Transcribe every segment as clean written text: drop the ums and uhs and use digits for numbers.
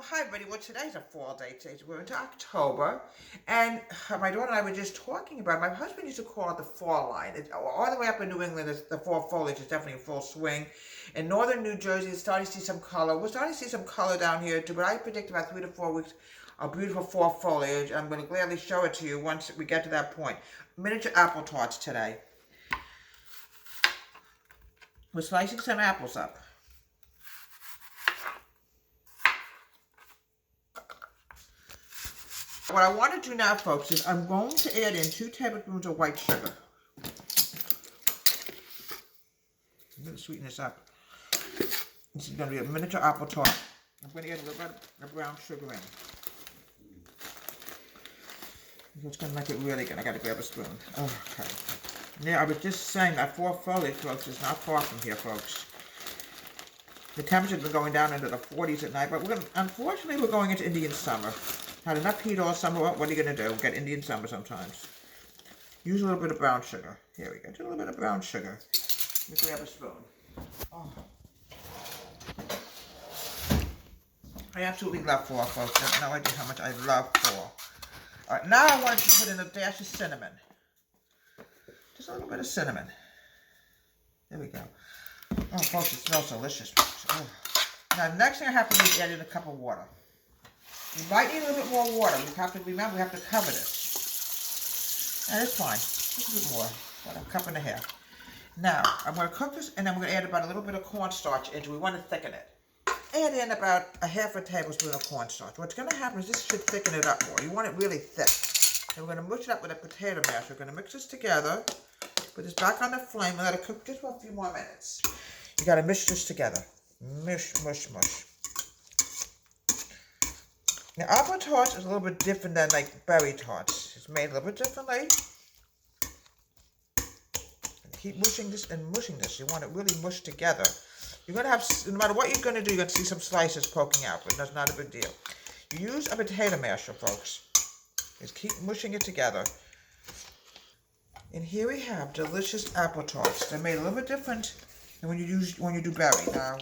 Well, hi, everybody. Well, today's a fall day. We're into October, and my daughter and I were just talking about it. My husband used to call it the fall line. All the way up in New England, the fall foliage is definitely in full swing. In northern New Jersey, it's starting to see some color. We're starting to see some color down here, too, but I predict about 3 to 4 weeks of beautiful fall foliage. I'm going to gladly show it to you once we get to that point. Miniature apple tarts today. We're slicing some apples up. What I want to do now, folks, is I'm going to add in 2 tablespoons of white sugar. I'm going to sweeten this up. This is going to be a miniature apple tart. I'm going to add a little bit of brown sugar in. It's going to make it really good. I got to grab a spoon. Okay. Now, I was just saying that fall foliage, folks, is not far from here, folks. The temperature's been going down into the 40s at night, but unfortunately, we're going into Indian summer. Had enough heat all summer. What are you going to do? We'll get Indian summer sometimes. Use a little bit of brown sugar. Here we go. Just a little bit of brown sugar. Let me grab a spoon. Oh. I absolutely love fall, folks. I have no idea how much I love fall. All right, now I want to put in a dash of cinnamon. Just a little bit of cinnamon. There we go. Oh, folks, it smells delicious. Oh. Now, the next thing I have to do is add in a cup of water. You might need a little bit more water. We have to remember we have to cover this. That's fine. Just a bit more. About a cup and a half. Now, I'm going to cook this, and then we're going to add about a little bit of cornstarch into it. We want to thicken it. Add in about a half a tablespoon of cornstarch. What's going to happen is this should thicken it up more. You want it really thick. And we're going to mush it up with a potato mash. We're going to mix this together. Put this back on the flame and let it cook just for a few more minutes. You got to mix this together. Mush, mush, mush. Now, apple tarts is a little bit different than like berry tarts. It's made a little bit differently. And keep mushing this and mushing this. You want it really mushed together. You're going to have, no matter what you're going to do, you're going to see some slices poking out, but that's not a big deal. You use a potato masher, folks. Just keep mushing it together. And here we have delicious apple tarts. They're made a little bit different than when you do berry. Now,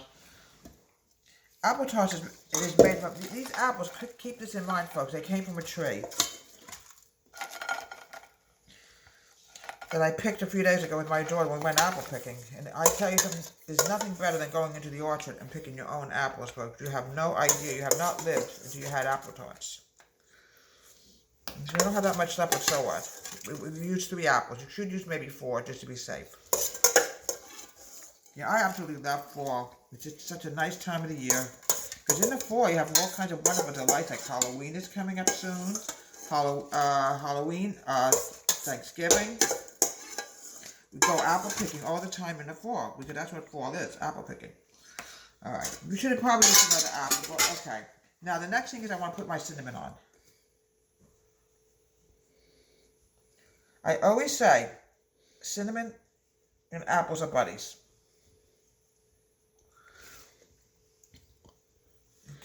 apple tarts is made from these apples. Keep this in mind, folks. They came from a tree that I picked a few days ago with my daughter when we went apple picking. And I tell you something, there's nothing better than going into the orchard and picking your own apples, folks. You have no idea. You have not lived until you had apple tarts. So we don't have that much left, but so what? We used 3 apples. You should use maybe 4 just to be safe. Yeah, I absolutely love fall. It's just such a nice time of the year. Because in the fall, you have all kinds of wonderful delights, like Halloween is coming up soon. Halloween, Thanksgiving. We go apple picking all the time in the fall, because that's what fall is, apple picking. All right, we should have probably used another apple, but okay. Now, the next thing is I want to put my cinnamon on. I always say, cinnamon and apples are buddies.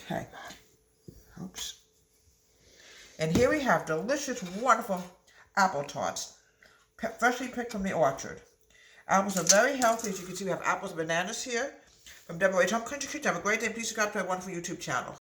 Okay. Oops. And here we have delicious, wonderful apple tarts, freshly picked from the orchard. Apples are very healthy. As you can see, we have apples and bananas here from Deborah H. Home Country Kitchen. Have a great day. Please subscribe to my wonderful YouTube channel.